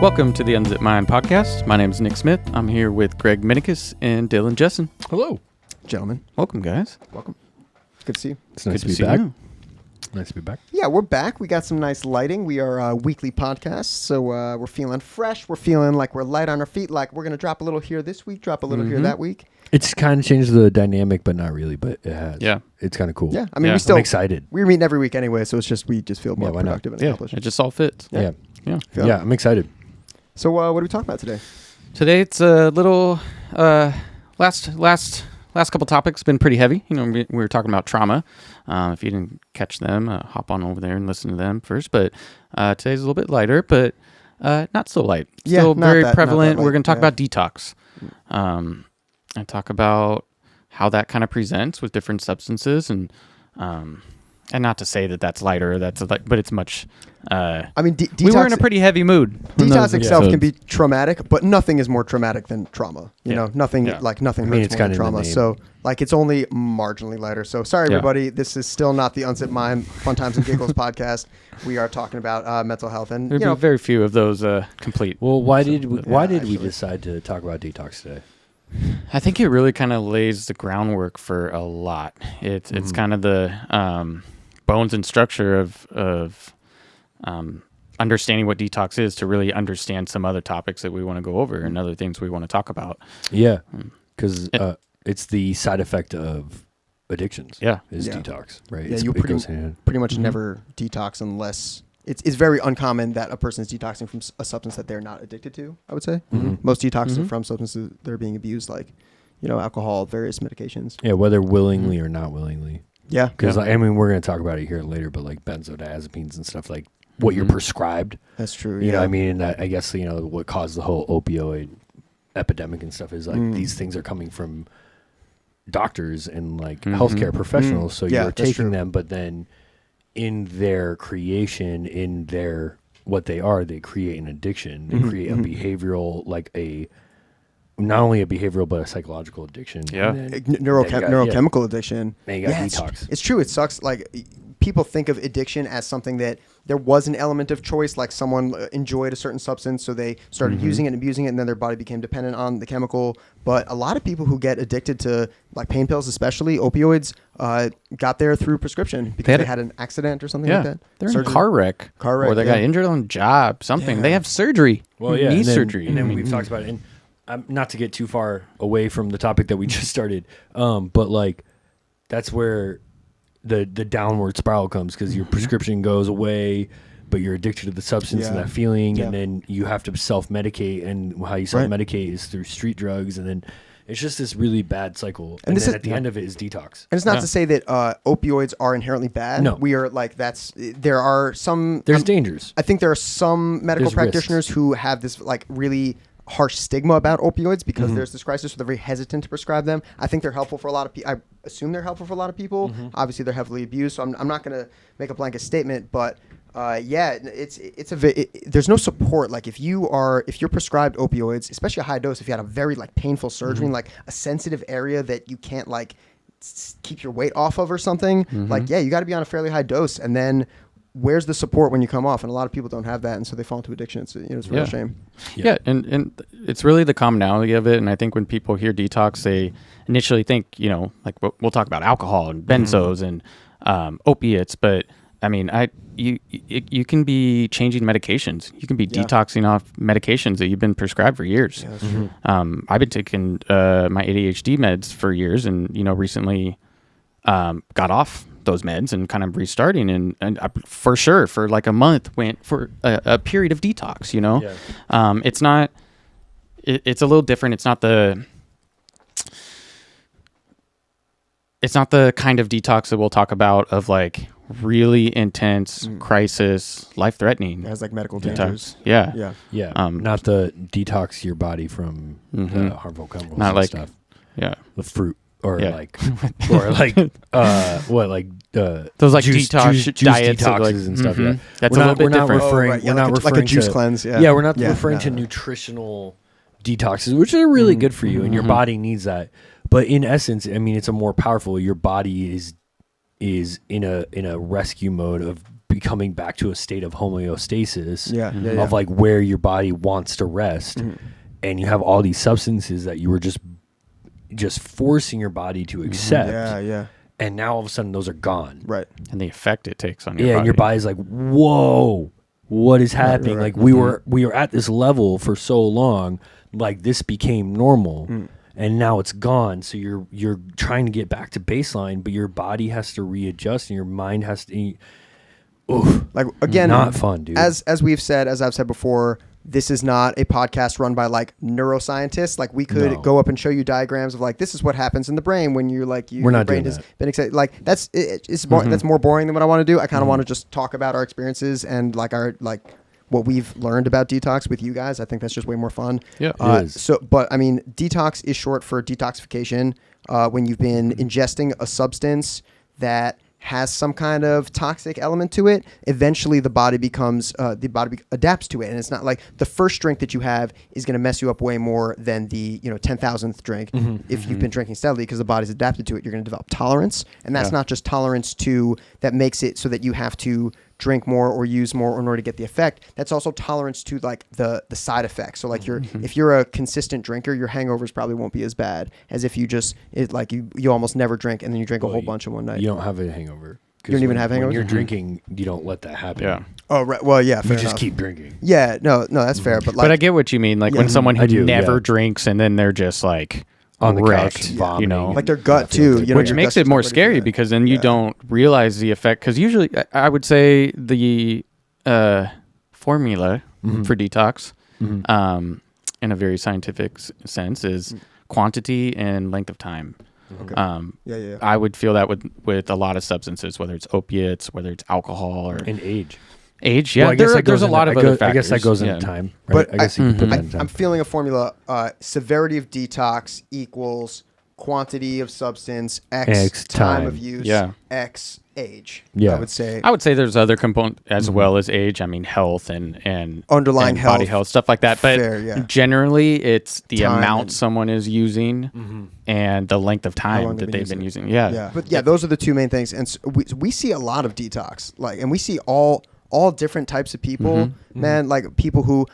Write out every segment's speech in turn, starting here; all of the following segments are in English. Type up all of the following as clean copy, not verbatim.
Welcome to the Unzip Mind podcast. My name is Nick Smith. I'm here with Greg Minicus and Dylan Jessen. Hello, gentlemen. Welcome, guys. Welcome. Good to see you. It's nice Good to see be back. you. Nice to be back. Yeah, we're back. We got some nice lighting. We are a weekly podcast, so we're feeling fresh. We're feeling like we're light on our feet, like we're going to drop a little here this week, drop a little here that week. It's kind of changed the dynamic, but not really, but it has. Yeah. It's kind of cool. Yeah, I mean, Yeah. we still... I'm excited. We're meeting every week anyway, so we just feel more why not? productive and Yeah, accomplished. it just all fits. Yeah. Yeah. Yeah, I'm excited. So what are we talking about today? Today it's a little last couple topics been pretty heavy. You know, we were talking about trauma. If you didn't catch them, hop on over there and listen to them first. But today's a little bit lighter, but not so light. Yeah, Still not very that prevalent. light, We're going to talk yeah. about detox. And talk about how that kind of presents with different substances and not to say that that's lighter, but it's much. I mean, detox... We were in a pretty heavy mood. Detox itself episodes. can be traumatic, but nothing is more traumatic than trauma. You know, nothing Yeah. nothing I mean, hurts it's more than kinda in the trauma. name. So, like, it's only marginally lighter. So, sorry, Yeah. everybody. This is still not the Unzip Mind Fun Times and Giggles podcast. We are talking about mental health, and There'd you know, be very few of those complete. Well, why did we actually. decide to talk about detox today? I think it really kind of lays the groundwork for a lot. It's kind of the bones and structure of understanding what detox is to really understand some other topics that we want to go over and other things we want to talk about. Yeah, because it's the side effect of addictions. Yeah. Is Yeah. detox, right? Yeah, It's, you it goes hand in hand. pretty much never detox unless it's very uncommon that a person is detoxing from a substance that they're not addicted to. I would say most detoxes are from substances that are being abused, like alcohol, various medications. Yeah, whether willingly or not willingly. Yeah, Because I mean, we're going to talk about it here later, but like benzodiazepines and stuff, like what you're prescribed. that's true. You know what I mean? And that, I guess, what caused the whole opioid epidemic and stuff is like these things are coming from doctors and like healthcare professionals. So Yeah, you're that's taking true. them, but then in their creation, in their what they are, they create an addiction. They create a behavioral, like not only a behavioral, but a psychological addiction. Yeah. And then Neurochemical addiction. Then you got it's- detox. It's true. It sucks. Like, people think of addiction as something that there was an element of choice, like someone enjoyed a certain substance, so they started using it and abusing it, and then their body became dependent on the chemical. But a lot of people who get addicted to like pain pills, especially opioids, got there through prescription because they had an accident or something like that. They're in a Surgery. car wreck, Car or they wreck, got yeah. injured on the job, something. Yeah. They have surgery, knee and then, surgery. And then we've talked about it. And not to get too far away from the topic that we just started, but like that's where the downward spiral comes because your prescription goes away, but you're addicted to the substance and Yeah. that feeling, Yeah. and then you have to self-medicate, and how you self-medicate is through street drugs, and then it's just this really bad cycle. And this then is- at the end of it is detox. And it's not Yeah. to say that opioids are inherently bad. No. We are like there are some. There's dangers. I think there are some medical There's practitioners risks. who have this like really harsh stigma about opioids because there's this crisis, so they're very hesitant to prescribe them. I think they're helpful for a lot of people. I assume they're helpful for a lot of people. Obviously, they're heavily abused, so I'm not going to make a blanket statement, but there's no support. Like if you're prescribed opioids, especially a high dose, if you had a very like painful surgery, in, like a sensitive area that you can't like keep your weight off of or something, like you got to be on a fairly high dose, and then where's the support when you come off? And a lot of people don't have that, and so they fall into addiction. It's it's a real shame. Yeah, and it's really the commonality of it. And I think when people hear detox, they initially think, like we'll talk about alcohol and benzos and opiates, but I mean, you can be changing medications. You can be detoxing off medications that you've been prescribed for years. Yeah, that's true. I've been taking my ADHD meds for years, and recently got off those meds and kind of restarting, and I, for sure for like a month went for a period of detox. It's not. It's a little different. It's not the kind of detox that we'll talk about of like really intense crisis, life-threatening It has like medical detox. dangers. Yeah. Yeah, Um, not the detox your body from the harmful chemicals Not and like- stuff. Yeah. The fruit or Yeah. like what like Those like juice detox juice diets detoxes of, like, and stuff. Yeah, That's we're a not, little bit we're not different. referring. right, yeah, we're not like referring a juice to, cleanse. Yeah, Yeah, we're not Yeah, referring no. to nutritional detoxes, which are really good for you, and your body needs that. But in essence, I mean, it's a more powerful. Your body is in a rescue mode of becoming back to a state of homeostasis of like where your body wants to rest, and you have all these substances that you were just forcing your body to accept. And now all of a sudden those are gone. Right. And the effect it takes on your body. Yeah, and your body's like, whoa, what is happening? Like we were at this level for so long, like this became normal. And now it's gone. So you're trying to get back to baseline, but your body has to readjust and your mind has to like again, not fun, dude. As I've said before, this is not a podcast run by like neuroscientists. Like we could go up and show you diagrams of like this is what happens in the brain when you like We're not your brain doing has that. been excited. Like that's that's more boring than what I want to do. I kind of want to just talk about our experiences and like our like what we've learned about detox with you guys. I think that's just way more fun. Yeah, it is. So, but I mean, detox is short for detoxification. When you've been ingesting a substance that has some kind of toxic element to it, eventually the body becomes adapts to it, and it's not like the first drink that you have is going to mess you up way more than the 10,000th drink if you've been drinking steadily, because the body's adapted to it. You're going to develop tolerance, and that's not just tolerance to that makes it so that you have to drink more or use more in order to get the effect. That's also tolerance to like the side effects. So like if you're a consistent drinker, your hangovers probably won't be as bad as if you just you almost never drink and then you drink a whole bunch in one night. You don't have a hangover. You don't even have hangovers? When you're drinking, you don't let that happen. Yeah. Oh right. Well, yeah. Fair You just enough. keep drinking. Yeah. No, that's fair. But like, But I get what you mean. Like when someone I who do, never yeah. drinks and then they're just like On the couch, wrecked, vomiting. you know, like their gut too, which your makes gut's it just more not ready for scary that. because then you don't realize the effect. Because usually, I would say the formula for detox, in a very scientific sense, is quantity and length of time. Okay. I would feel that with a lot of substances, whether it's opiates, whether it's alcohol, or And age. age. Yeah, Well, I guess that there's goes a lot of other factors. I guess that goes into Yeah. time. Right? But I guess you can put that in time. I'm feeling a formula. Severity of detox equals quantity of substance X time of use X age. Yeah. I I would say there's other component as well as age. I mean, health and Underlying and body health. health, stuff like that. But Fair, yeah. generally, it's the Time amount and- someone is using and the length of long time that they've been using. Yeah. Yeah, but yeah, those are the two main things, and we see a lot of detox, like, and we see all different types of people, man. Like people who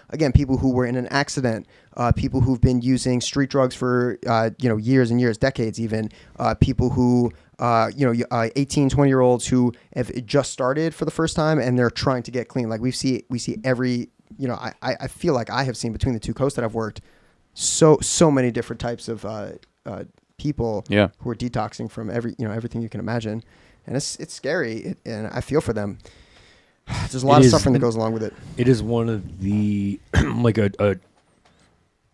were in an accident, people who've been using street drugs for years and years, decades, even people who 18, 20-year-olds who have just started for the first time and they're trying to get clean. Like we see every I feel like I have seen between the two coasts that I've worked so many different types of people who are detoxing from everything you can imagine, and it's scary, and I feel for them. There's a lot of suffering that goes along with it. It is one of the like an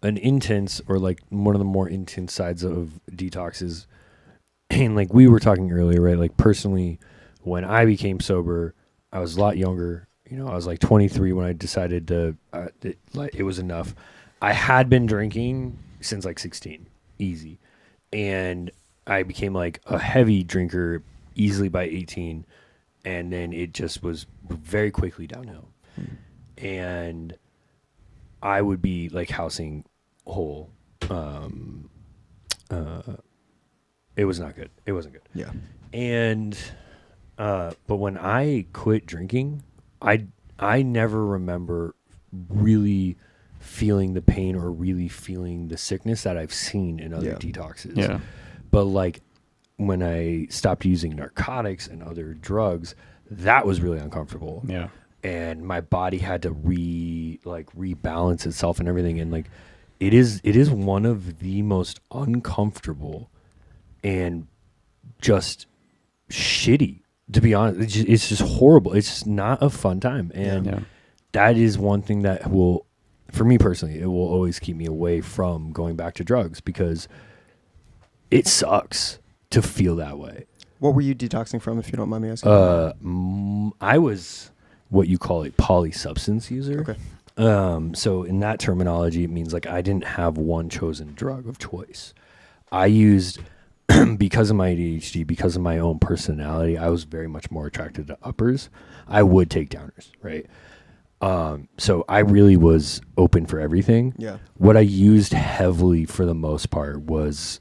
intense, or like one of the more intense sides of detox is, and like we were talking earlier, right? Like personally, when I became sober, I was a lot younger. I was like 23 when I decided to. It was enough. I had been drinking since like 16, easy, and I became like a heavy drinker easily by 18. And then it just was very quickly downhill. And I would be like housing whole. It was not good. It wasn't good. Yeah. And but when I quit drinking, I never remember really feeling the pain or really feeling the sickness that I've seen in other detoxes. Yeah. But like when I stopped using narcotics and other drugs, that was really uncomfortable. Yeah. And my body had to rebalance itself and everything. And like, it is one of the most uncomfortable and just shitty, to be honest. It's just horrible. It's just not a fun time. And that is one thing that will, for me personally, it will always keep me away from going back to drugs, because it sucks to feel that way. What were you detoxing from, if you don't mind me asking? I was what you call a polysubstance user. Okay. So in that terminology, it means like I didn't have one chosen drug of choice. I used, because of my ADHD, because of my own personality, I was very much more attracted to uppers. I would take downers, right? So I really was open for everything. Yeah. What I used heavily for the most part was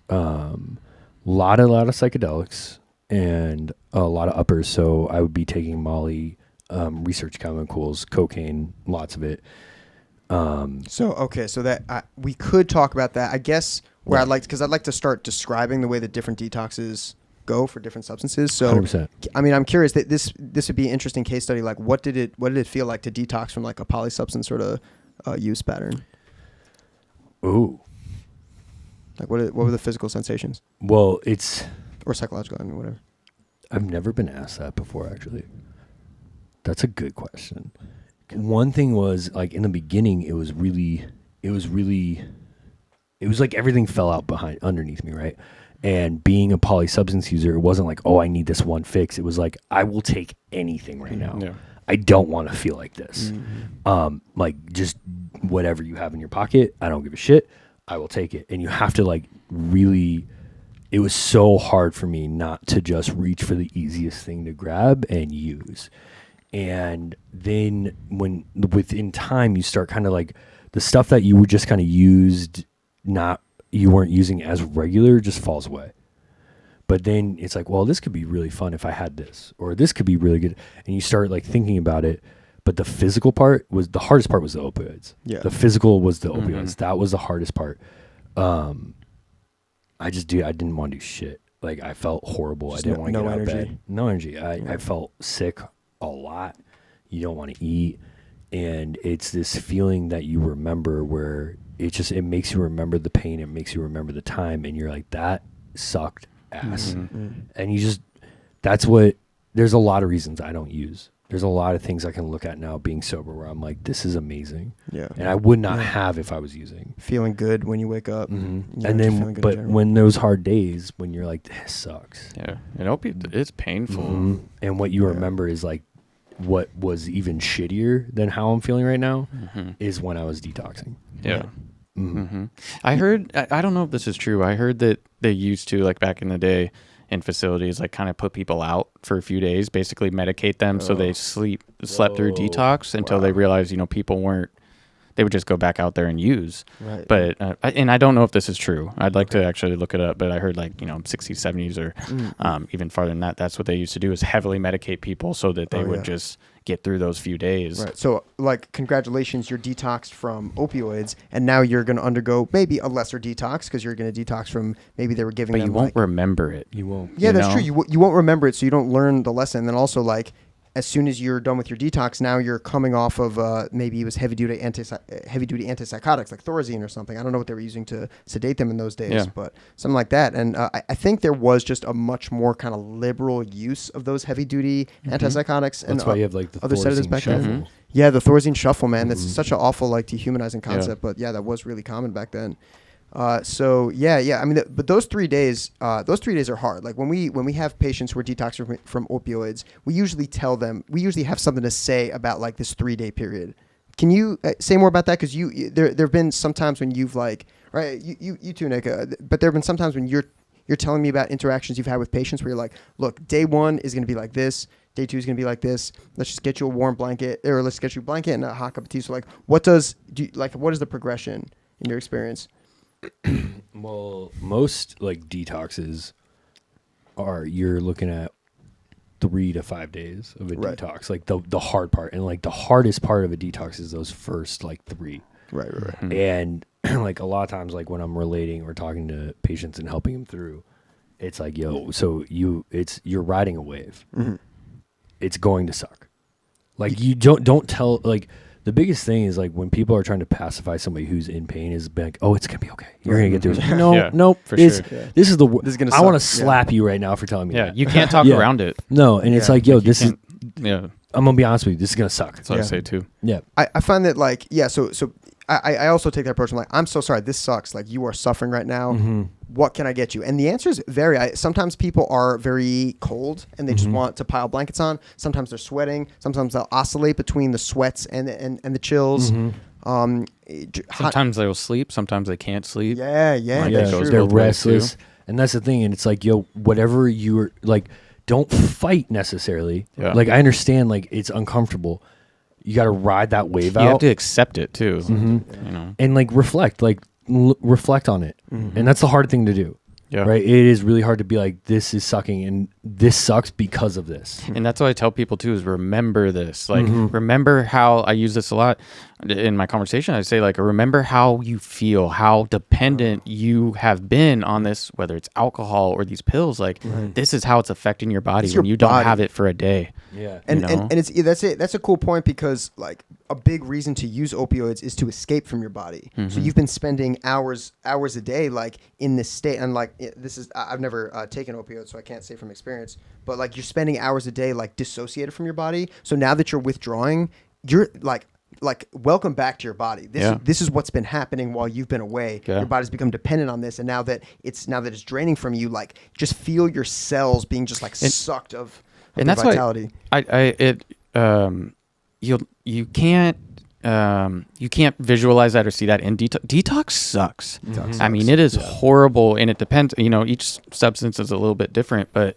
lot of psychedelics and a lot of uppers. So I would be taking Molly research chemicals, cocaine, lots of it. So that we could talk about that. I guess where because I'd like to start describing the way that different detoxes go for different substances. So 100%. I mean, I'm curious that this would be an interesting case study. Like, what did it feel like to detox from like a polysubstance sort of use pattern? Ooh. Like, what were the physical sensations? Well, or psychological, I mean, whatever. I've never been asked that before, actually. That's a good question. One thing was, like, in the beginning, it was like everything fell out underneath me, right? And being a polysubstance user, it wasn't like, oh, I need this one fix. It was like, I will take anything right now. Yeah. I don't want to feel like this. Mm-hmm. Like, just whatever you have in your pocket, I don't give a shit. I will take it. And you have to, like, really... It was so hard for me not to just reach for the easiest thing to grab and use. And then within time, you start kind of like the stuff that you were just kind of used, you weren't using as regular, just falls away. But then it's like, well, this could be really fun if I had this, or this could be really good. And you start like thinking about it. But the physical part the hardest part was the opioids. Yeah. The physical was the opioids. That was the hardest part. I didn't want to do shit. Like, I felt horrible. Just I didn't want to get out of bed. No energy. I felt sick a lot. You don't want to eat. And it's this feeling that you remember where it makes you remember the pain. It makes you remember the time. And you're like, that sucked ass. Mm-hmm. And there's a lot of reasons I don't use. There's a lot of things I can look at now being sober where I'm like, this is amazing. Yeah. And I would not have if I was using. Feeling good when you wake up. Mm-hmm. And then, but when those hard days, when you're like, this sucks. Yeah. And opiate, it's painful. Mm-hmm. And what you remember is like, what was even shittier than how I'm feeling right now is when I was detoxing. Yeah. Mm-hmm. I heard, I don't know if this is true. I heard that they used to, like back in the day, in facilities, like kind of put people out for a few days, basically medicate them so they slept through detox until they realized, people they would just go back out there and use. Right. But, and I don't know if this is true. I'd like to actually look it up, but I heard 60s, 70s or even farther than that, that's what they used to do is heavily medicate people so that they would just get through those few days. Right. So like, congratulations, you're detoxed from opioids, and now you're going to undergo maybe a lesser detox because you're going to detox from maybe they were giving them. But you won't remember it. You won't. Yeah, that's true. You won't remember it, so you don't learn the lesson. And then also like, as soon as you're done with your detox, now you're coming off of maybe it was heavy duty antipsychotics like Thorazine or something. I don't know what they were using to sedate them in those days, but something like that. And I think there was just a much more kind of liberal use of those heavy duty antipsychotics. That's why you have like the other sedatives back then. Mm-hmm. Yeah, the Thorazine shuffle, man. That's such an awful like dehumanizing concept, but yeah, that was really common back then. I mean, but those 3 days are hard. Like when we have patients who are detoxing from opioids, we usually have something to say about like this 3-day period. Can you say more about that? Because there have been some times when you've like, right, you too, Nick, but there have been some times when you're telling me about interactions you've had with patients where you're like, look, day 1 is going to be like this. Day 2 is going to be like this. Let's just get you a warm blanket, or let's get you a blanket and a hot cup of tea. So like, what is the progression in your experience? Well, most like detoxes you're looking at 3 to 5 days of a detox, like the hard part, and like the hardest part of a detox is those first like 3. Right. Mm-hmm. And like a lot of times, like when I'm relating or talking to patients and helping them through, it's like, so you're riding a wave. Mm-hmm. It's going to suck. Like you don't tell like. The biggest thing is like when people are trying to pacify somebody who's in pain is like, oh, it's gonna be okay. You're gonna get through it. No, for sure. This is gonna I want to slap you right now for telling me that. You can't talk around it. No, and it's like, this is. Yeah, I'm gonna be honest with you. This is gonna suck. That's what I say too. Yeah, I find that like so. I also take that approach. I'm like, I'm so sorry. This sucks. Like you are suffering right now. Mm-hmm. What can I get you? And the answers vary. Sometimes people are very cold and they just want to pile blankets on. Sometimes they're sweating. Sometimes they'll oscillate between the sweats and the chills. Mm-hmm. Sometimes they'll sleep. Sometimes they can't sleep. Yeah. They're restless. And that's the thing. And it's like, whatever you're like, don't fight necessarily. Yeah. Like I understand like it's uncomfortable. You got to ride that wave out. You have to accept it too, and like reflect on it, and that's the hard thing to do. Yeah. Right. It is really hard to be like, this is sucking and this sucks because of this. And that's what I tell people too, is remember this. Like, remember how I use this a lot in my conversation. I say, like, remember how you feel, how dependent you have been on this, whether it's alcohol or these pills. Like, this is how it's affecting your body It's when your you don't body. have it for a day. Yeah. And, you know? and it's that's a cool point, because like a big reason to use opioids is to escape from your body. So you've been spending hours a day like in this state, and like this is I've never taken opioids, so I can't say from experience, but like you're spending hours a day like dissociated from your body. So now that you're withdrawing, you're like welcome back to your body. This is what's been happening while you've been away. Yeah. Your body's become dependent on this, and now that it's draining from you, like just feel your cells being just like sucked of And their that's vitality. why you can't visualize that or see that in detox sucks. I mean, it is horrible, and it depends, each substance is a little bit different, but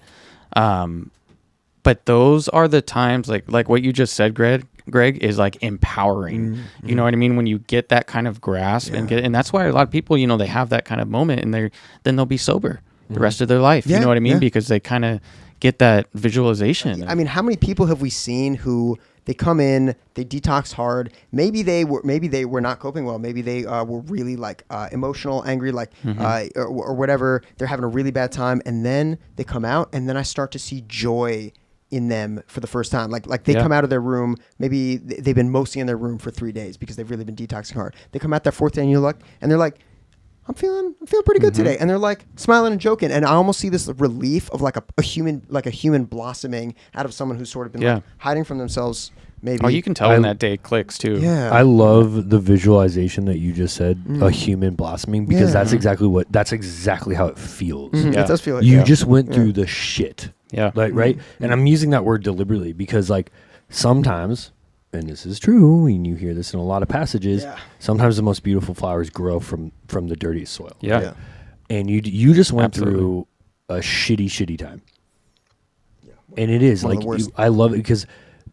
those are the times like what you just said, Greg, is like empowering. You know what I mean? When you get that kind of grasp and that's why a lot of people, they have that kind of moment, and then they'll be sober the rest of their life. You know what I mean? Because they kind of get that visualization. I mean, how many people have we seen who they come in, they detox hard. Maybe they were not coping well. Maybe they were really like emotional, angry, like or whatever. They're having a really bad time, and then they come out, and then I start to see joy in them for the first time. Like they come out of their room. Maybe they've been mostly in their room for 3 days because they've really been detoxing hard. They come out that fourth day, and they're like, I'm feeling pretty good today, and they're like smiling and joking, and I almost see this relief of like a human blossoming out of someone who's sort of been like hiding from themselves. Maybe. Oh, you can tell when that day clicks too. Yeah, I love the visualization that you just said, a human blossoming, because that's exactly how it feels. It does feel like You just went through the shit. Yeah. Like, right? And I'm using that word deliberately because like sometimes, and this is true, and you hear this in a lot of passages, sometimes the most beautiful flowers grow from the dirtiest soil. Yeah. And you just went through a shitty time. Yeah. And it is like, I love it because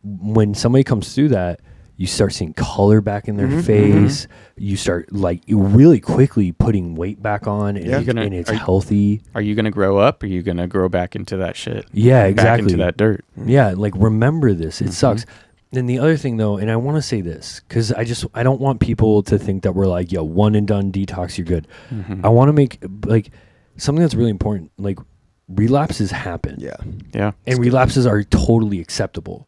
when somebody comes through that, you start seeing color back in their face. You start like really quickly putting weight back on, and it's healthy. Are you going to grow up? Or are you going to grow back into that shit? Yeah, exactly. Back into that dirt. Yeah, like remember this. It sucks. And the other thing though, and I want to say this because I don't want people to think that we're like, yo, one and done detox, you're good. I want to make like something that's really important. Like relapses happen. Yeah. And relapses are totally acceptable.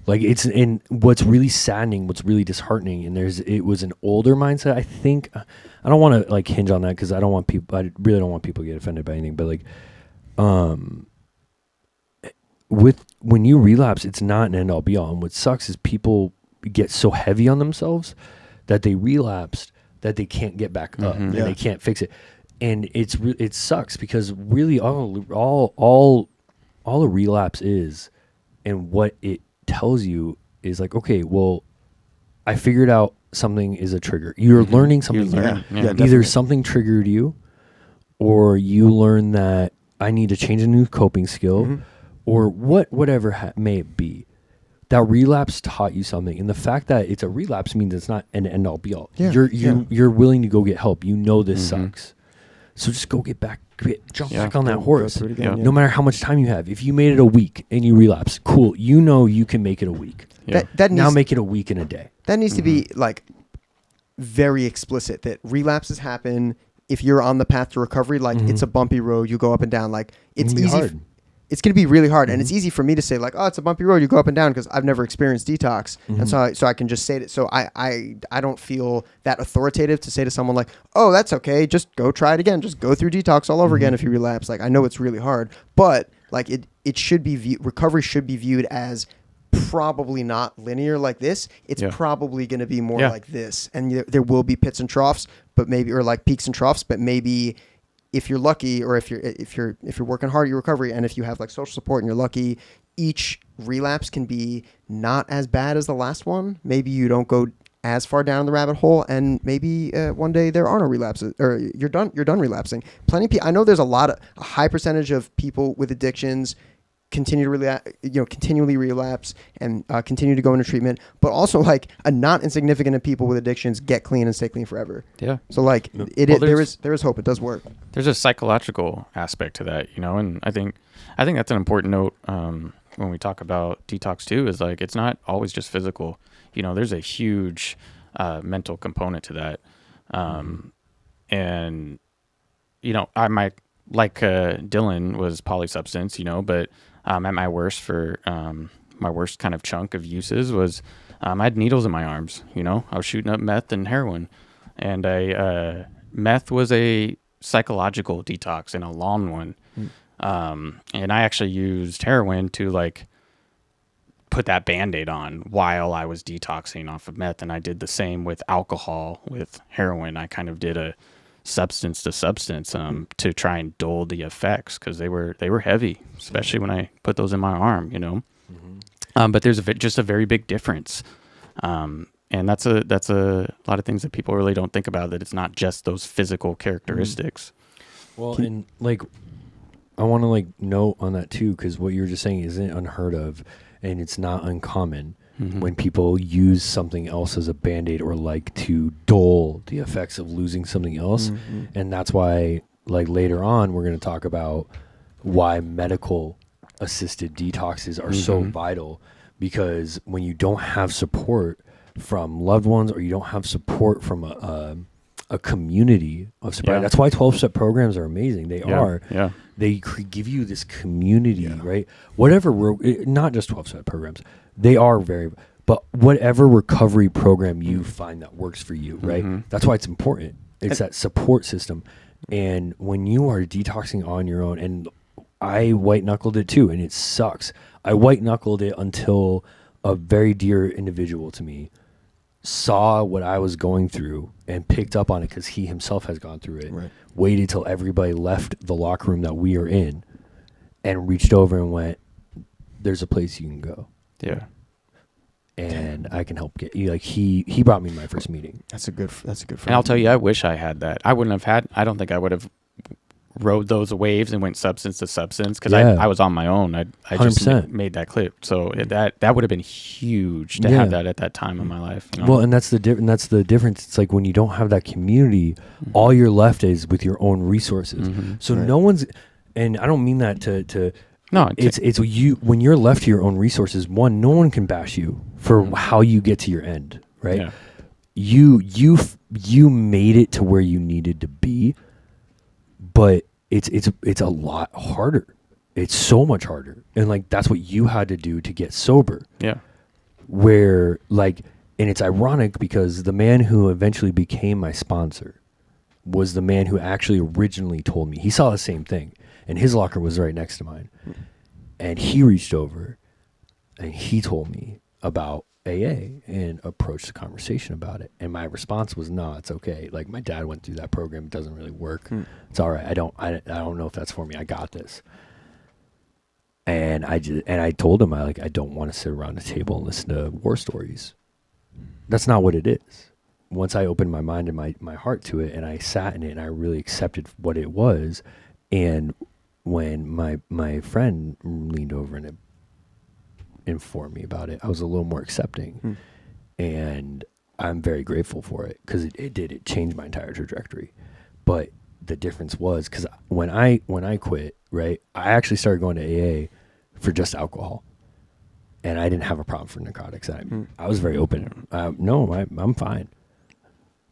Like it's in what's really saddening, what's really disheartening, and it was an older mindset. I think I don't want to like hinge on that because I really don't want people to get offended by anything. But like, when you relapse, it's not an end all be all. And what sucks is people get so heavy on themselves that they relapsed that they can't get back up and they can't fix it. And it sucks because really all a relapse is, and what it tells you is like, okay, well, I figured out something is a trigger. You're learning something. Either something triggered you, or you learn that I need to change a new coping skill, or whatever may it be. That relapse taught you something, and the fact that it's a relapse means it's not an end all be all. You're willing to go get help. You know this sucks, so just go jump back on that horse. No matter how much time you have. If you made it a week and you relapse, cool. You know you can make it a week. Now make it a week and a day. That needs to be like very explicit that relapses happen. If you're on the path to recovery, like it's a bumpy road, you go up and down. Like it's easy. Hard. It's going to be really hard, and it's easy for me to say like, oh, it's a bumpy road, you go up and down, because I've never experienced detox, and so I can just say it. So I don't feel that authoritative to say to someone like, oh, that's okay, just go try it again, just go through detox all over again if you relapse. Like I know it's really hard, but like it should be recovery should be viewed as probably not linear like this. It's probably going to be more like this, and there will be pits and troughs, but maybe, or like peaks and troughs, but maybe. If you're lucky, or if you're working hard at your recovery, and if you have like social support and you're lucky, each relapse can be not as bad as the last one. Maybe you don't go as far down the rabbit hole, and maybe one day there are no relapses, or you're done relapsing. I know there's a high percentage of people with addictions continue to continually relapse and continue to go into treatment, but also like a not insignificant of people with addictions get clean and stay clean forever. Yeah. So like there is hope. It does work. There's a psychological aspect to that, and I think that's an important note when we talk about detox too, is like it's not always just physical. There's a huge mental component to that. And I might, like Dylan was polysubstance, but at my worst for my worst kind of chunk of uses was I had needles in my arms. I was shooting up meth and heroin, and meth was a psychological detox and a long one. And I actually used heroin to like put that Band-Aid on while I was detoxing off of meth. And I did the same with alcohol. With heroin, I kind of did a substance to substance to try and dull the effects, because they were heavy, especially when I put those in my arm, but there's just a very big difference. And that's a lot of things that people really don't think about, that it's not just those physical characteristics. Well, and like, I want to like note on that too, because what you were just saying isn't unheard of, and it's not uncommon when people use something else as a Band-Aid or like to dull the effects of losing something else. And that's why, like, later on, we're going to talk about why medical assisted detoxes are so vital, because when you don't have support from loved ones, or you don't have support from a community of sobriety. That's why 12-step programs are amazing. They are. Yeah. They give you this community, right? Whatever, not just 12-step programs. They are but whatever recovery program you find that works for you, right? That's why it's important. It's that support system. And when you are detoxing on your own, and I white-knuckled it too, and it sucks. I white-knuckled it until a very dear individual to me saw what I was going through and picked up on it, because he himself has gone through it, waited till everybody left the locker room that we are in, and reached over and went, there's a place you can go. Yeah. And I can help get you. Like, he brought me to my first meeting. That's a good friend. And I'll tell you, I wish I had that. I don't think I would have rode those waves and went substance to substance, because I was on my own. I just made that clip. So that would have been huge to have that at that time in my life. Well, and that's the difference. It's like when you don't have that community, all you're left is with your own resources. So no one's, and I don't mean that to no, it's you, when you're left to your own resources, one, no one can bash you for how you get to your end, right? Yeah. You made it to where you needed to be, but it's a lot harder. It's so much harder. And like, that's what you had to do to get sober. Yeah. Where like, and it's ironic because the man who eventually became my sponsor was the man who actually originally told me. He saw the same thing, and his locker was right next to mine. And he reached over and he told me about AA and approached the conversation about it. And my response was, no, it's okay. Like, my dad went through that program. It doesn't really work. It's all right. I don't know if that's for me. I got this. And I told him, I don't want to sit around a table and listen to war stories. That's not what it is. Once I opened my mind and my heart to it, and I sat in it and I really accepted what it was. And when my friend leaned over and informed me about it, I was a little more accepting. And I'm very grateful for it, because it changed my entire trajectory. But the difference was, because when I quit, right, I actually started going to AA for just alcohol, and I didn't have a problem for narcotics. I was very open. No, I'm fine.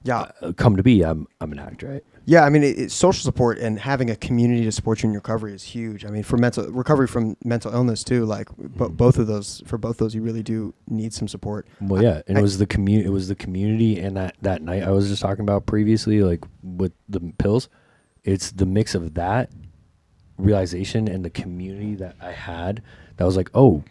Yeah, come to be, I'm an addict, right? Yeah, I mean, social support and having a community to support you in your recovery is huge. I mean, for recovery from mental illness too, like both of those, you really do need some support. Well, yeah, and it was the community, and that night I was just talking about previously, like with the pills, it's the mix of that realization and the community that I had that was like, oh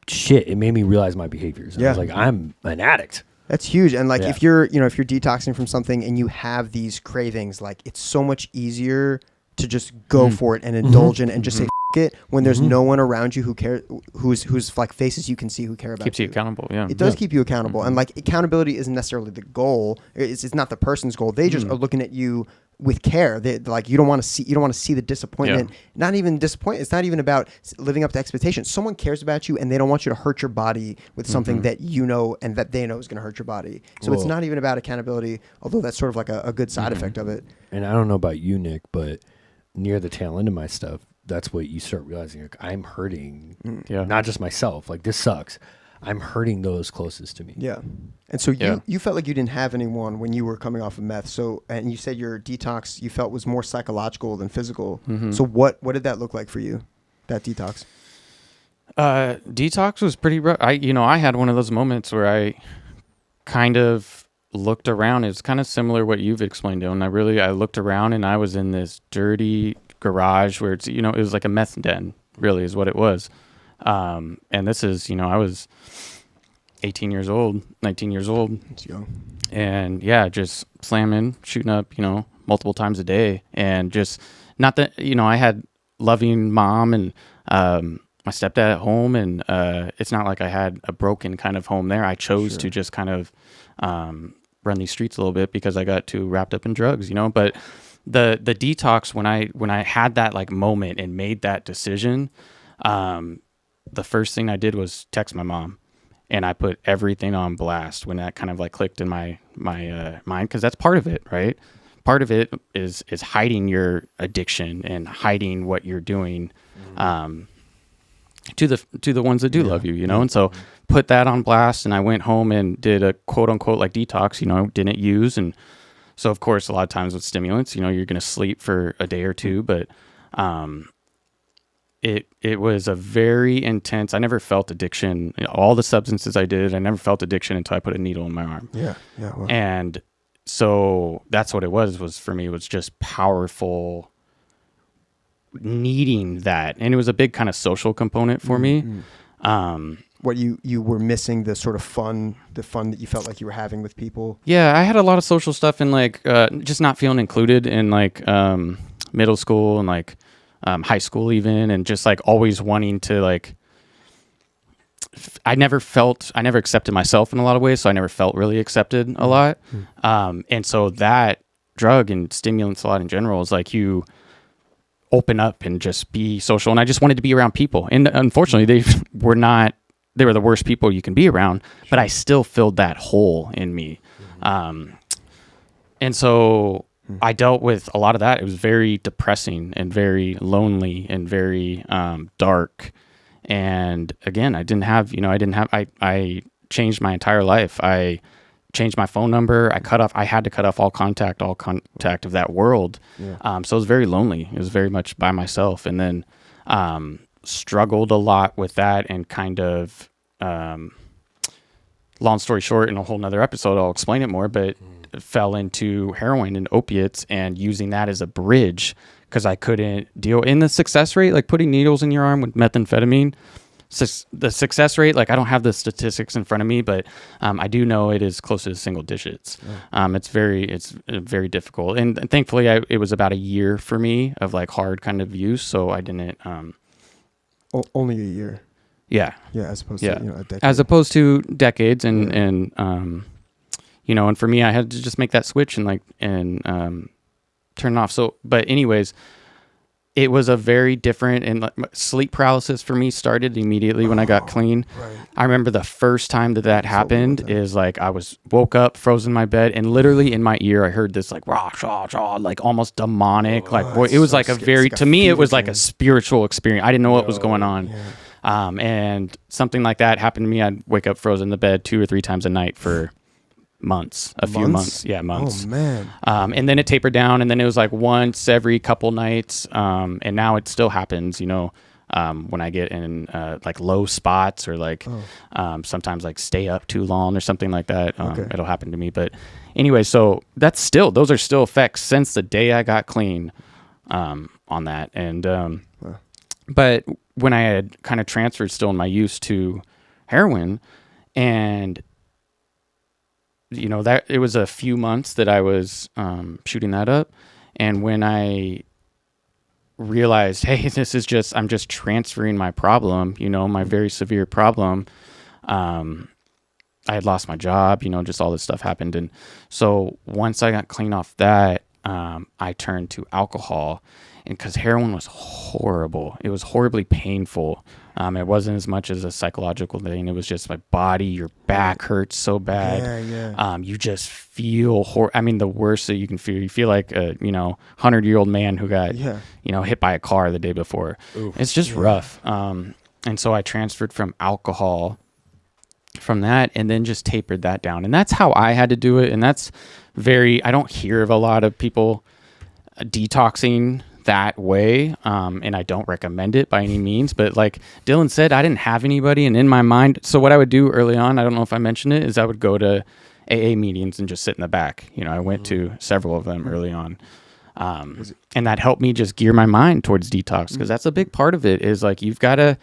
shit, it made me realize my behaviors. And I was like, I'm an addict. That's huge. And like, if you're detoxing from something and you have these cravings, like, it's so much easier to just go for it and indulge in it and just say, it when there's no one around you who care, who's like faces you can see who care about Keeps you accountable. Yeah. It does keep you accountable. And like accountability isn't necessarily the goal. It's not the person's goal. They just are looking at you with care. They like, you don't want to see the disappointment. Not even disappointment. It's not even about living up to expectations. Someone cares about you and they don't want you to hurt your body with something that you know and that they know is going to hurt your body. So it's not even about accountability, although that's sort of like a good side effect of it. And I don't know about you, Nick, but near the tail end of my stuff, that's what you start realizing. Like, I'm hurting, not just myself. Like, this sucks. I'm hurting those closest to me. Yeah. And so you felt like you didn't have anyone when you were coming off of meth. So, and you said your detox you felt was more psychological than physical. So what did that look like for you, that detox? Detox was pretty rough. I had one of those moments where I kind of looked around. It was kind of similar what you've explained, Dylan. I looked around and I was in this dirty garage where it's, it was like a meth den, really is what it was. And this is, I was 19 years old. It's young. And just slamming, shooting up, multiple times a day. And just not that, I had loving mom and, my stepdad at home. And, it's not like I had a broken kind of home there. I chose to just kind of, run these streets a little bit because I got too wrapped up in drugs, but the detox, when I had that like moment and made that decision, the first thing I did was text my mom, and I put everything on blast when that kind of like clicked in my mind, because that's part of it, right? Part of it is hiding your addiction and hiding what you're doing, to the ones that do love you, and so put that on blast, and I went home and did a quote unquote like detox, didn't use. And so of course a lot of times with stimulants, you're going to sleep for a day or two, but it was a very intense. I never felt addiction. All the substances I did, I never felt addiction until I put a needle in my arm. Yeah. Wow. And so that's what it was for me. It was just powerful needing that. And it was a big kind of social component for me. What you were missing, the sort of fun that you felt like you were having with people. Yeah, I had a lot of social stuff and like just not feeling included in like middle school and like high school even, and just like always wanting to like, I never accepted myself in a lot of ways, so I never felt really accepted a lot. And so that drug and stimulants a lot in general is like you open up and just be social. And I just wanted to be around people. And unfortunately they were the worst people you can be around, but I still filled that hole in me. And so I dealt with a lot of that. It was very depressing and very lonely and very dark. And again, I changed my entire life. I changed my phone number. I had to cut off all contact of that world. So it was very lonely. It was very much by myself. And then struggled a lot with that, and kind of, long story short, in a whole nother episode, I'll explain it more, but fell into heroin and opiates and using that as a bridge because I couldn't deal in the success rate, like putting needles in your arm with methamphetamine. The success rate, like I don't have the statistics in front of me, but I do know it is close to single digits. It's very difficult. And thankfully it was about a year for me of like hard kind of use. So I didn't, only a year. Yeah. Yeah. As opposed to, a decade. As opposed to decades. And for me, I had to just make that switch and turn it off. So, but anyways, it was a very different, and sleep paralysis for me started immediately when I got clean. Right. I remember the first time that happened is like I woke up, froze in my bed, and literally in my ear I heard this like rah, rah, rah, like almost demonic, it was like to me it was like a spiritual experience. I didn't know what was going on. Yeah. And something like that happened to me. I'd wake up frozen in the bed 2 or 3 times a night for months. Yeah, months. Oh man. And then it tapered down, and then it was like once every couple nights. And now it still happens, when I get in like low spots or like sometimes like stay up too long or something like that. It'll happen to me. But anyway, so those are still effects since the day I got clean on that. And but when I had kind of transferred still in my use to heroin, and that it was a few months that I was shooting that up. And when I realized, hey, I'm just transferring my problem, my very severe problem. I had lost my job, just all this stuff happened. And so once I got clean off that, I turned to alcohol, and because heroin was horrible, it was horribly painful. It wasn't as much as a psychological thing. It was just my body, your back hurts so bad. Yeah. You just feel the worst that you can feel. You feel like a 100-year-old man who got hit by a car the day before. Oof. It's just rough. And so I transferred from alcohol from that, and then just tapered that down. And that's how I had to do it. And that's I don't hear of a lot of people detoxing that way. And I don't recommend it by any means, but like Dylan said, I didn't have anybody. And in my mind, so what I would do early on, I don't know if I mentioned it, is I would go to AA meetings and just sit in the back. I went to several of them early on. And that helped me just gear my mind towards detox, because that's a big part of it, is like, you've got to,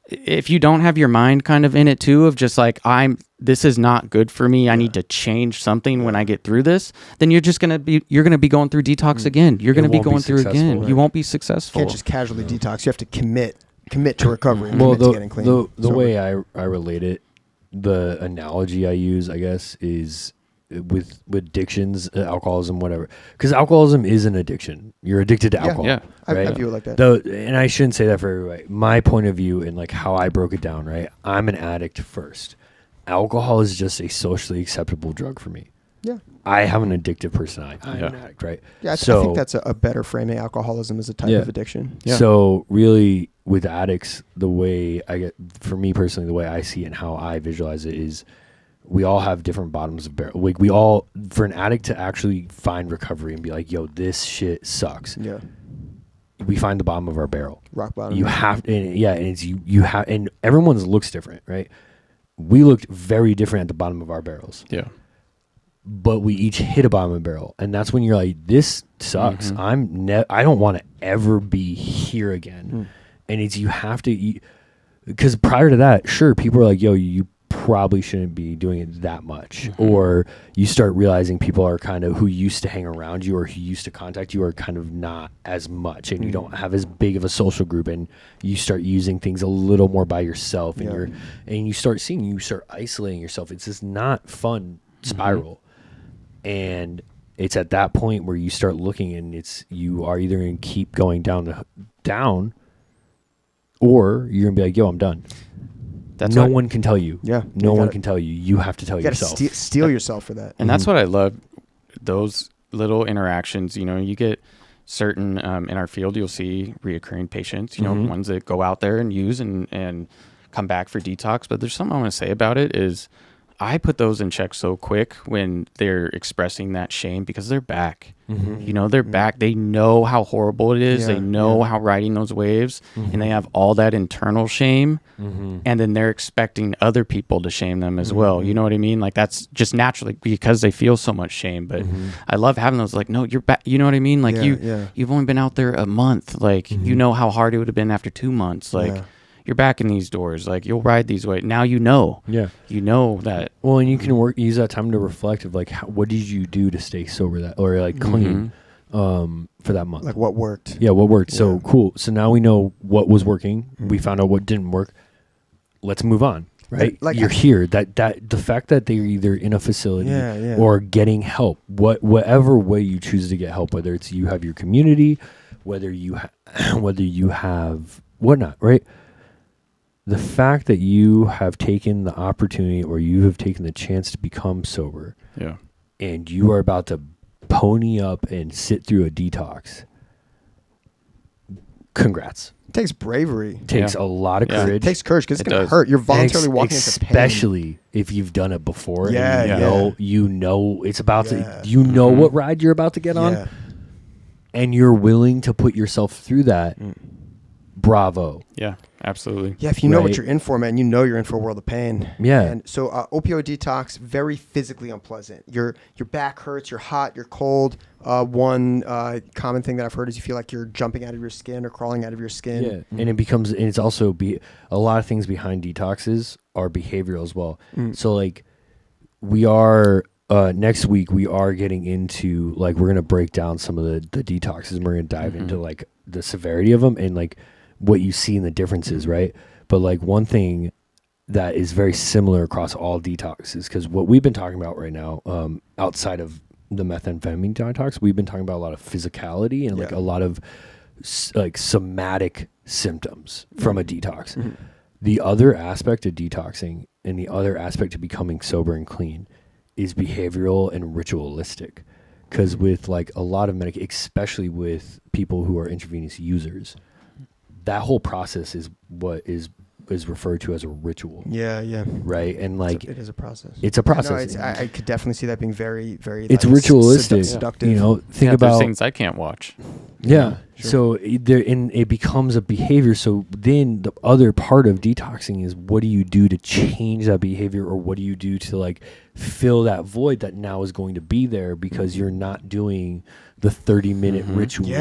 if you don't have your mind kind of in it too, of just like, this is not good for me, I need to change something when I get through this, then you're going to be going through detox again. You're going to be going through again. Right? You won't be successful. You can't just casually detox. You have to commit to recovery. And well, commit to getting clean. The way I relate it, the analogy I use, I guess, is with addictions, alcoholism, whatever. Because alcoholism is an addiction. You're addicted to alcohol. Yeah, right? I view it like that. And I shouldn't say that for everybody. My point of view and like how I broke it down, right? I'm an addict first. Alcohol is just a socially acceptable drug for me. Yeah. I have an addictive personality. I'm an addict, right? Yeah, I think that's a better framing. Alcoholism as a type of addiction. Yeah. So really, with addicts, the way for me personally, the way I see it and how I visualize it is, we all have different bottoms of barrel. Like for an addict to actually find recovery and be like, yo, this shit sucks. Yeah. We find the bottom of our barrel. Rock bottom. You have, and it's you have, and everyone's looks different, right? We looked very different at the bottom of our barrels. Yeah. But we each hit a bottom of the barrel. And that's when you're like, this sucks. I don't want to ever be here again. And you have to, because prior to that, sure, people are like, yo, you probably shouldn't be doing it that much. Or you start realizing people are kind of who used to hang around you or who used to contact you are kind of not as much, and you don't have as big of a social group, and you start using things a little more by yourself, and you start isolating yourself. It's this not fun spiral. And it's at that point where you start looking, and you are either going to keep going down, or you're going to be like, yo, I'm done. No one can tell you. Yeah. No one can tell you. You have to tell yourself. You got to steel yourself for that. And that's what I love, those little interactions. You get certain, in our field, you'll see reoccurring patients, ones that go out there and use and come back for detox. But there's something I want to say about it is, I put those in check so quick when they're expressing that shame, because they're back. They're back. They know how horrible it is. They know how riding those waves, and they have all that internal shame. And then they're expecting other people to shame them as well. You know what I mean? Like, that's just naturally because they feel so much shame. But I love having those, like, no, you're back. You know what I mean? Like, you've only been out there a month. Like, you know how hard it would have been after 2 months. Like, you're back in these doors. Like, you'll ride these waves. Now you know. Yeah. You know that. Well, and you can use that time to reflect of, like, what did you do to stay sober or, like, clean for that month? Like, what worked. Yeah, what worked. Yeah. So, cool. So now we know what was working. We found out what didn't work. Let's move on, right? Like, you're here. That the fact that they're either in a facility or getting help, whatever way you choose to get help, whether it's you have your community, whether you have whatnot, right? The fact that you have taken the opportunity or you have taken the chance to become sober, and you are about to pony up and sit through a detox, congrats. It takes bravery. It takes a lot of courage. It takes courage because it's going to hurt. You're voluntarily walking into pain. Especially if you've done it before. And you know it's about to, you know what ride you're about to get on, and you're willing to put yourself through that. Bravo. Yeah, absolutely. Yeah, if you know what you're in for, man, you know you're in for a world of pain. Yeah. And so opioid detox, very physically unpleasant. Your back hurts, you're hot, you're cold. One common thing that I've heard is you feel like you're jumping out of your skin or crawling out of your skin. Yeah, and it's also a lot of things behind detoxes are behavioral as well. So, like, we are next week we are getting into like we're gonna break down some of the detoxes. And we're gonna dive into like the severity of them and like what you see in the differences, right? But like one thing that is very similar across all detoxes, because what we've been talking about right now, outside of the methamphetamine detox, we've been talking about a lot of physicality and like a lot of like somatic symptoms from a detox. The other aspect of detoxing and the other aspect of becoming sober and clean is behavioral and ritualistic. Because with like a lot of especially with people who are intravenous users, that whole process is what is referred to as a ritual. Yeah. Right. And like it is a process. It's a process. No, I could definitely see that being very, very. It's like, ritualistic. Seductive. You know, think There's about things I can't watch. Yeah. Sure. So it becomes a behavior. So then the other part of detoxing is what do you do to change that behavior, or what do you do to like fill that void that now is going to be there because you're not doing the 30-minute ritual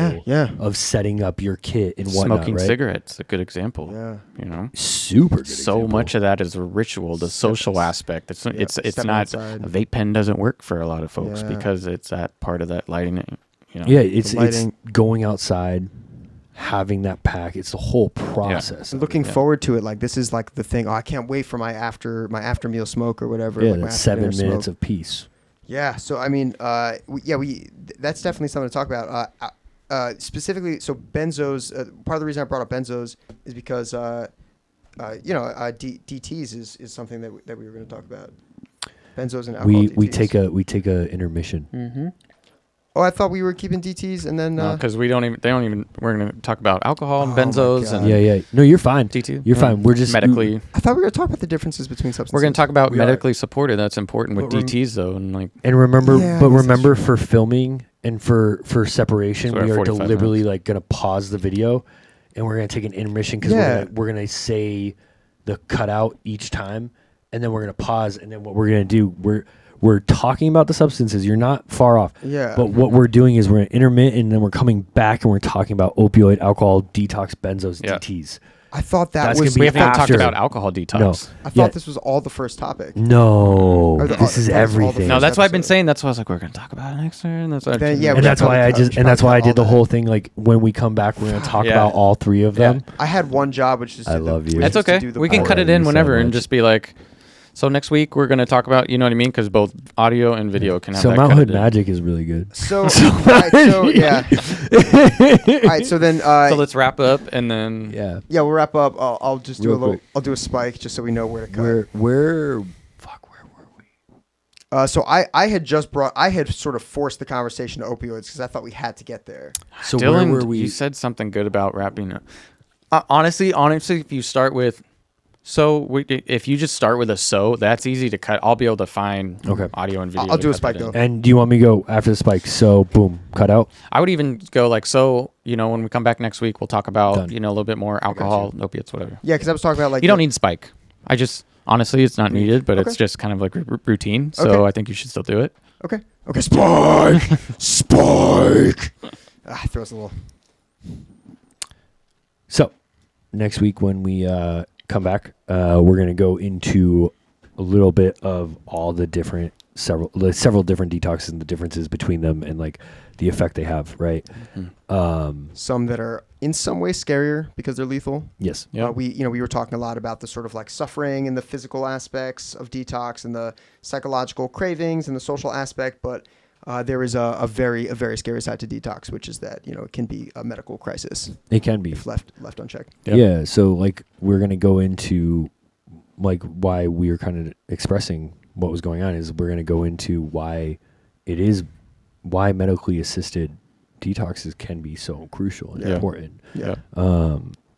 of setting up your kit and whatnot. Smoking right? cigarettes, a good example. Yeah. You know, Super good so example. much of that is a ritual, the social aspect. It's stepping not outside. a vape pen doesn't work for a lot of folks Yeah. because it's that part of that lighting. You know, Yeah, it's lighting. going outside, having that pack. It's the whole process. of Looking it. forward to it, like this is like the thing. Oh, I can't wait for my after meal smoke or whatever. Yeah, like my that's after 7 dinner minutes smoke. of peace. Yeah. So I mean, that's definitely something to talk about. Specifically, so benzos. Part of the reason I brought up benzos is because DTs is something that we were going to talk about. Benzos and alcohol. We DTs. we take a intermission. Oh, I thought we were keeping DTs and then. because we're going to talk about alcohol and Oh my benzos God. and Yeah. No, you're fine. DT. You're fine. We're just medically. I thought we were going to talk about the differences between substances. We're going to talk about We are. medically supported. That's important with But DTs though, and like And remember, Yeah, I but guess that's remember true. for filming and for separation, So we're we at are 45 deliberately minutes. like gonna pause the video, and we're gonna take an intermission because Yeah. we're gonna say the cutout each time, and then we're gonna pause, and then what we're gonna do, we're talking about the substances. You're not far off. Yeah. But what we're doing is we're gonna intermit, and then we're coming back, and we're talking about opioid, alcohol, detox, benzos, Yeah. DTs. I thought that That's was. gonna be we haven't even talked after. about alcohol detox. No. I thought Yeah. this was all the first topic. No, Or the- this is that was all the everything. No, first that's why I've been episode. saying. That's why I was like, we're going to talk about it next time. That's why. Then, yeah, And we that's should why I probably just cut- and that's why I cut all did the that. whole thing. Like when we come back, we're gonna talk Yeah. about all three of Yeah. them. I had one job, which is. I love you. That's was to okay. do the We can I cut love it in you so whenever and much. just be like, so next week we're going to talk about, you know what I mean? Because both audio and video can have So that Mount cut Hood it in. Magic is really good. So, all right, yeah. All right, so then. So let's wrap up and then. Yeah. Yeah, we'll wrap up. I'll just do Real a little. quick. I'll do a spike just so we know where to cut. Where where were we? So I had sort of forced the conversation to opioids because I thought we had to get there. So Dylan, where were we? you said something good about wrapping up. Honestly, if you start with, if you just start with that's easy to cut. I'll be able to find Okay. audio and video. I'll to do a cut spike that in. though. And do you want me to go after the spike? So boom, cut out. I would even go like, when we come back next week, we'll talk about, Done. a little bit more alcohol, opiates, whatever. Yeah, because I was talking about like You don't need spike. Honestly, it's not needed, but it's Okay. just kind of like routine. So Okay. I think you should still do it. Okay. Spike. Spike. Throws a little. So next week when we come back, we're gonna go into a little bit of all the several different detoxes and the differences between them and like the effect they have. Right. Some that are in some way scarier because they're lethal. Yes. Yeah. We were talking a lot about the sort of like suffering and the physical aspects of detox and the psychological cravings and the social aspect, but there is a very scary side to detox, which is that it can be a medical crisis It can be. if left unchecked. Yep. Yeah. So like we're gonna go into like why we were kind of expressing what was going on is we're gonna go into why medically assisted detoxes can be so crucial and Yeah. important. Yeah.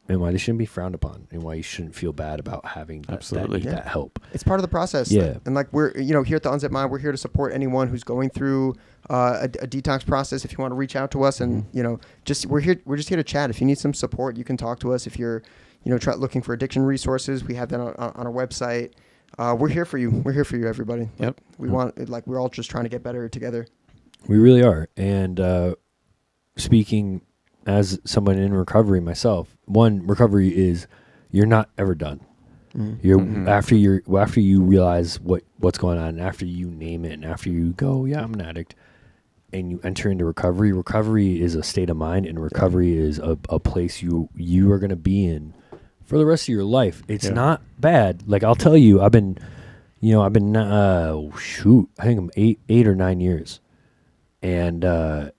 And why they shouldn't be frowned upon and why you shouldn't feel bad about having Absolutely. that help. It's part of the process. Yeah. And like we're, here at the Unzip Mind, we're here to support anyone who's going through a detox process. If you want to reach out to us and, we're just here to chat. If you need some support, you can talk to us. If you're, looking for addiction resources, we have that on our website. We're here for you. We're here for you, everybody. Yep. We want, we're all just trying to get better together. We really are. And speaking as someone in recovery myself, one, recovery is you're not ever done. You're after you realize what's going on, and after you name it, and after you go, yeah, I'm an addict, and you enter into recovery. Recovery is a state of mind, and recovery is a place you are going to be in for the rest of your life. It's not bad. Like, I'll tell you, I think I'm 8 or 9 years, and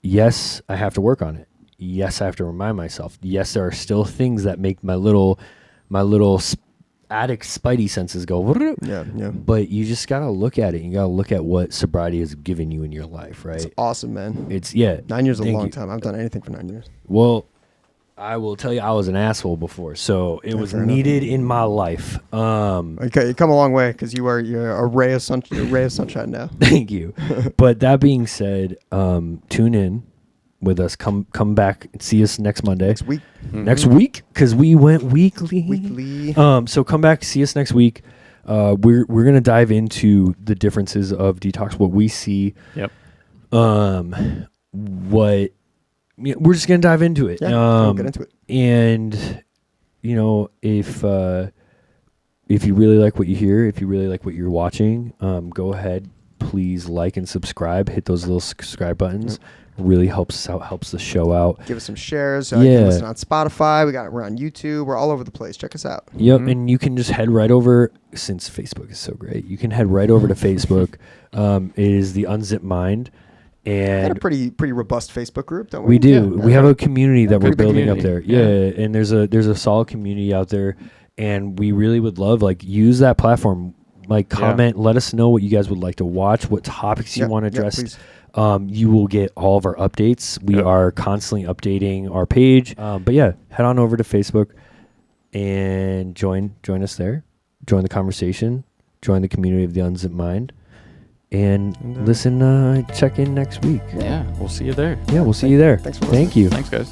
yes, I have to work on it. Yes, I have to remind myself. Yes, there are still things that make my little addict spidey senses go. Yeah. But you just gotta look at it. You gotta look at what sobriety has given you in your life, right? It's awesome, man. 9 years is a long time. I've done anything for 9 years. Well, I will tell you, I was an asshole before, so it was needed in my life. Okay, you come a long way because you're a ray of sunshine now. Thank you. But that being said, tune in with us. Come back and see us next Monday. Next week, because we went weekly. So come back, see us next week. We're gonna dive into the differences of detox, what we see. Yep. We're just gonna dive into it. Yeah, get into it. And if you really like what you hear, if you really like what you're watching, go ahead, please like and subscribe. Hit those little subscribe buttons. Really helps the show out. Give us some shares. You can listen on Spotify. We're on YouTube. We're all over the place. Check us out. Yep, and you can just head right over, since Facebook is so great. You can head right over to Facebook. It is the Unzip Mind, and we got a pretty robust Facebook group, don't we? We do. We have a community that we're building up there. Yeah. And there's a solid community out there, and we really would love, use that platform. Comment, let us know what you guys would like to watch, what topics you want addressed. You will get all of our updates. We are constantly updating our page. But yeah, head on over to Facebook and join us there. Join the conversation. Join the community of the Unzipped Mind. And listen, check in next week. Yeah, we'll see you there. Yeah, we'll see you there. Thanks for Thank you. Thanks, guys.